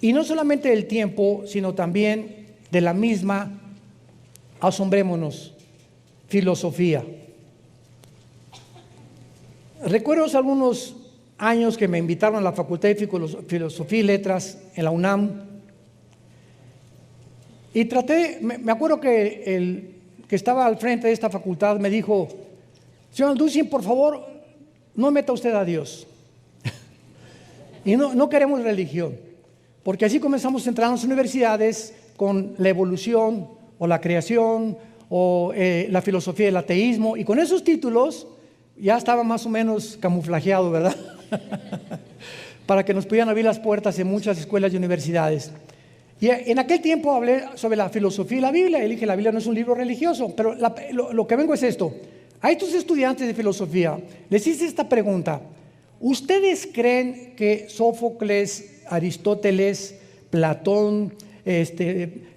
y no solamente del tiempo, sino también de la misma, asombrémonos, filosofía. Recuerdo algunos años que me invitaron a la Facultad de Filosofía y Letras en la UNAM, y me acuerdo que el que estaba al frente de esta facultad me dijo: señor Alducin, por favor, no meta usted a Dios. Y no queremos religión, porque así comenzamos a entrar en las universidades con la evolución o la creación o la filosofía del ateísmo, y con esos títulos ya estaba más o menos camuflajeado, ¿verdad? Para que nos pudieran abrir las puertas en muchas escuelas y universidades. Y en aquel tiempo hablé sobre la filosofía y la Biblia, y dije: la Biblia no es un libro religioso, pero lo que vengo es esto. A estos estudiantes de filosofía les hice esta pregunta: ¿ustedes creen que Sófocles, Aristóteles, Platón,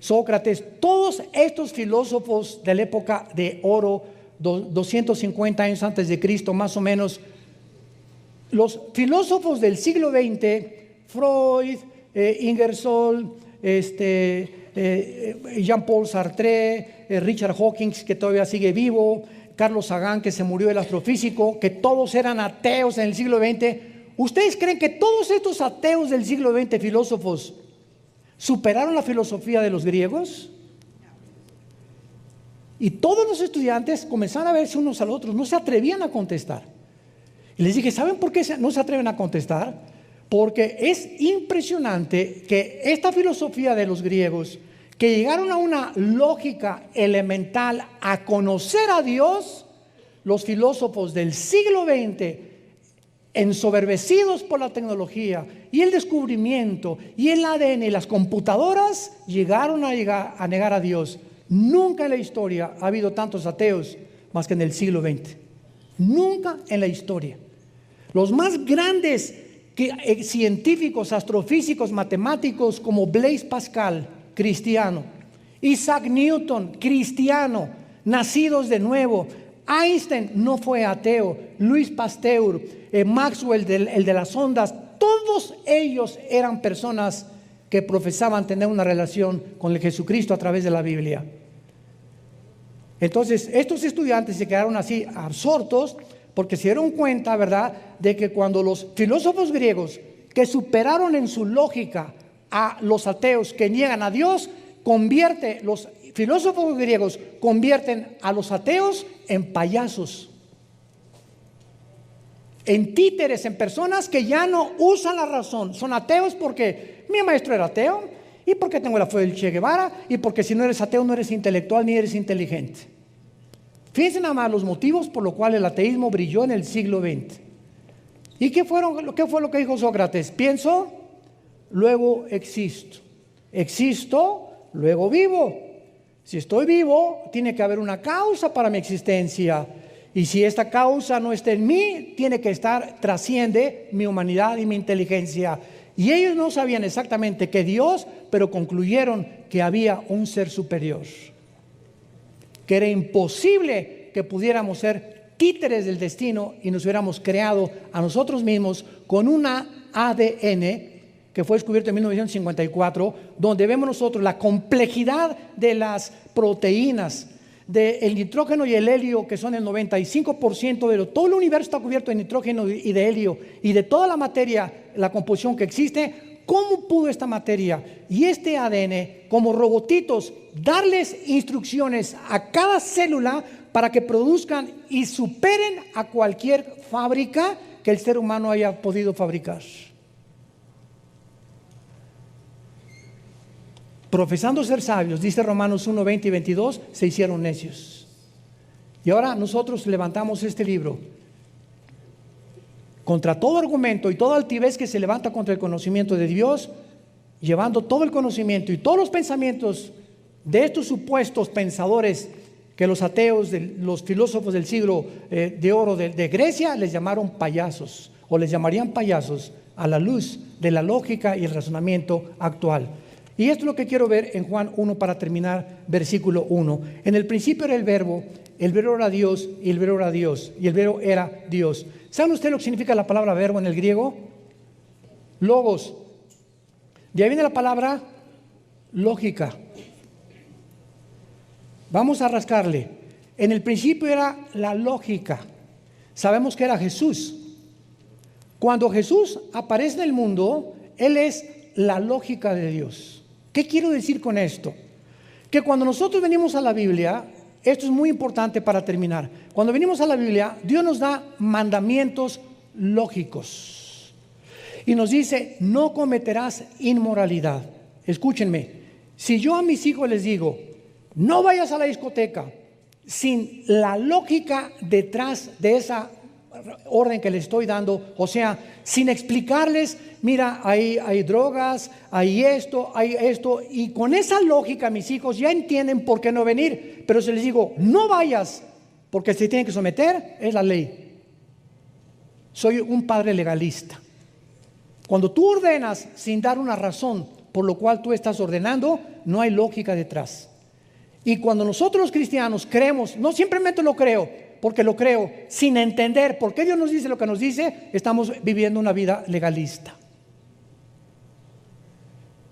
Sócrates, todos estos filósofos de la época de oro, 250 años antes de Cristo más o menos, los filósofos del siglo XX, Freud, Ingersoll, Jean-Paul Sartre, Richard Hawkins, que todavía sigue vivo, Carlos Sagan, que se murió, el astrofísico, que todos eran ateos en el siglo XX? ¿Ustedes creen que todos estos ateos del siglo XX, filósofos, superaron la filosofía de los griegos? Y todos los estudiantes comenzaron a verse unos a los otros, no se atrevían a contestar. Y les dije: ¿saben por qué no se atreven a contestar? Porque es impresionante que esta filosofía de los griegos, que llegaron a una lógica elemental a conocer a Dios, los filósofos del siglo XX, ensoberbecidos por la tecnología y el descubrimiento y el ADN y las computadoras, llegaron a negar a Dios. Nunca en la historia ha habido tantos ateos más que en el siglo XX. Nunca en la historia. Los más grandes científicos, astrofísicos, matemáticos, como Blaise Pascal, cristiano; Isaac Newton, cristiano, nacidos de nuevo; Einstein no fue ateo; Louis Pasteur, Maxwell, el de las ondas, todos ellos eran personas que profesaban tener una relación con el Jesucristo a través de la Biblia. Entonces, estos estudiantes se quedaron así absortos, porque se dieron cuenta, ¿verdad?, de que cuando los filósofos griegos, que superaron en su lógica a los ateos que niegan a Dios, los filósofos griegos convierten a los ateos en payasos, en títeres, en personas que ya no usan la razón. Son ateos porque mi maestro era ateo, y porque tengo la fe del Che Guevara, y porque si no eres ateo no eres intelectual ni eres inteligente. Fíjense nada más los motivos por los cuales el ateísmo brilló en el siglo XX. ¿Y qué fue lo que dijo Sócrates? Pienso, luego existo. Existo, luego vivo. Si estoy vivo, tiene que haber una causa para mi existencia. Y si esta causa no está en mí, trasciende mi humanidad y mi inteligencia. Y ellos no sabían exactamente qué Dios, pero concluyeron que había un ser superior, que era imposible que pudiéramos ser títeres del destino y nos hubiéramos creado a nosotros mismos con una ADN que fue descubierto en 1954, donde vemos nosotros la complejidad de las proteínas, del nitrógeno y el helio, que son el 95% de todo el universo está cubierto de nitrógeno y de helio, y de toda la materia, la composición que existe. ¿Cómo pudo esta materia y este ADN, como robotitos, darles instrucciones a cada célula para que produzcan y superen a cualquier fábrica que el ser humano haya podido fabricar? Profesando ser sabios, dice Romanos 1, 20 y 22, se hicieron necios. Y ahora nosotros levantamos este libro contra todo argumento y toda altivez que se levanta contra el conocimiento de Dios, llevando todo el conocimiento y todos los pensamientos de estos supuestos pensadores que los ateos, los filósofos del siglo de oro de Grecia les llamaron payasos, o les llamarían payasos a la luz de la lógica y el razonamiento actual. Y esto es lo que quiero ver en Juan 1 para terminar, versículo 1. En el principio era el verbo era Dios, y el verbo era Dios, y el verbo era Dios. ¿Saben ustedes lo que significa la palabra verbo en el griego? Logos. De ahí viene la palabra lógica. Vamos a rascarle. En el principio era la lógica. Sabemos que era Jesús. Cuando Jesús aparece en el mundo, Él es la lógica de Dios. ¿Qué quiero decir con esto? Que cuando nosotros venimos a la Biblia, esto es muy importante para terminar. Cuando venimos a la Biblia, Dios nos da mandamientos lógicos. Y nos dice, no cometerás inmoralidad. Escúchenme, si yo a mis hijos les digo, no vayas a la discoteca, sin la lógica detrás de esa orden que les estoy dando, o sea, sin explicarles, mira, hay drogas, hay esto, y con esa lógica mis hijos ya entienden por qué no venir, pero si les digo, no vayas, porque se tienen que someter, es la ley. Soy un padre legalista. Cuando tú ordenas sin dar una razón por lo cual tú estás ordenando, no hay lógica detrás. Y cuando nosotros los cristianos creemos, no simplemente lo creo, porque lo creo, sin entender por qué Dios nos dice lo que nos dice, estamos viviendo una vida legalista.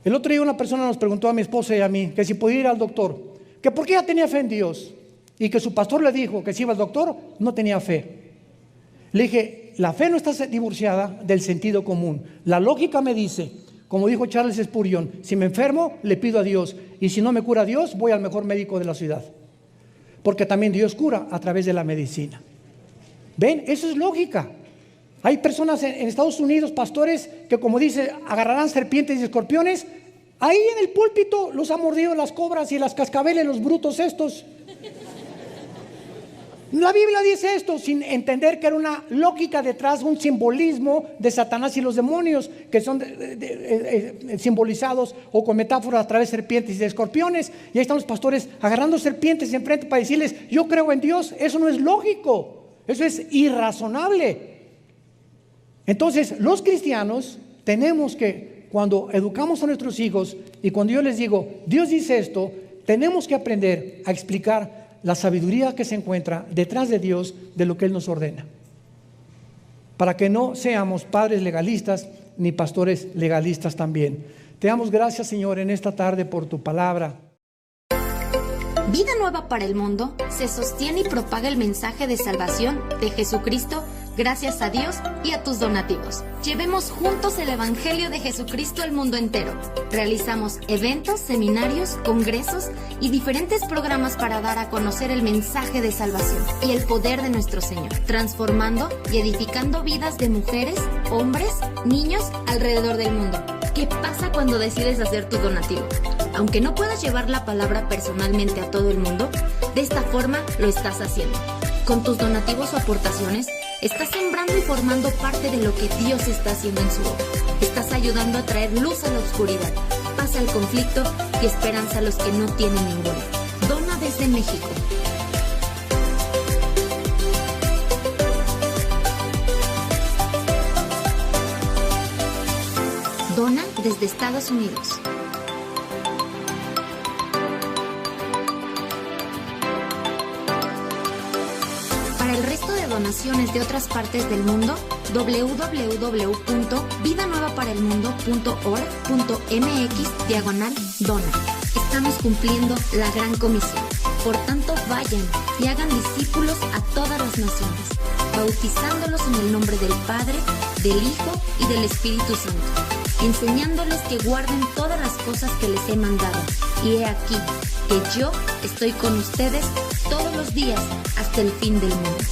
El otro día una persona nos preguntó a mi esposa y a mí que si podía ir al doctor, que por qué ella tenía fe en Dios, y que su pastor le dijo que si iba al doctor no tenía fe. Le dije, la fe no está divorciada del sentido común. La lógica me dice, como dijo Charles Spurgeon, si me enfermo le pido a Dios, y si no me cura Dios voy al mejor médico de la ciudad, porque también Dios cura a través de la medicina. ¿Ven? Eso es lógica. Hay personas en Estados Unidos, pastores, que como dice, agarrarán serpientes y escorpiones. Ahí en el púlpito los ha mordido las cobras y las cascabeles, los brutos estos. La Biblia dice esto sin entender que era una lógica detrás, un simbolismo de Satanás y los demonios, que son simbolizados o con metáforas a través de serpientes y de escorpiones. Y ahí están los pastores agarrando serpientes enfrente para decirles, yo creo en Dios. Eso no es lógico, eso es irrazonable. Entonces los cristianos tenemos que, cuando educamos a nuestros hijos y cuando yo les digo, Dios dice esto, tenemos que aprender a explicar la sabiduría que se encuentra detrás de Dios, de lo que Él nos ordena, para que no seamos padres legalistas ni pastores legalistas también. Te damos gracias, Señor, en esta tarde por tu palabra. Vida Nueva para el Mundo se sostiene y propaga el mensaje de salvación de Jesucristo gracias a Dios y a tus donativos. Llevemos juntos el Evangelio de Jesucristo al mundo entero. Realizamos eventos, seminarios, congresos y diferentes programas para dar a conocer el mensaje de salvación y el poder de nuestro Señor, transformando y edificando vidas de mujeres, hombres, niños alrededor del mundo. ¿Qué pasa cuando decides hacer tu donativo? Aunque no puedas llevar la palabra personalmente a todo el mundo, de esta forma lo estás haciendo. Con tus donativos o aportaciones, estás sembrando y formando parte de lo que Dios está haciendo en su obra. Estás ayudando a traer luz a la oscuridad, paz al conflicto y esperanza a los que no tienen ninguna. Dona desde México. Dona desde Estados Unidos. Donaciones de otras partes del mundo, www.vidanuevaparelmundo.org.mx/dona. Estamos cumpliendo la gran comisión. Por tanto, vayan y hagan discípulos a todas las naciones, bautizándolos en el nombre del Padre, del Hijo y del Espíritu Santo, enseñándoles que guarden todas las cosas que les he mandado. Y he aquí que yo estoy con ustedes todos los días hasta el fin del mundo.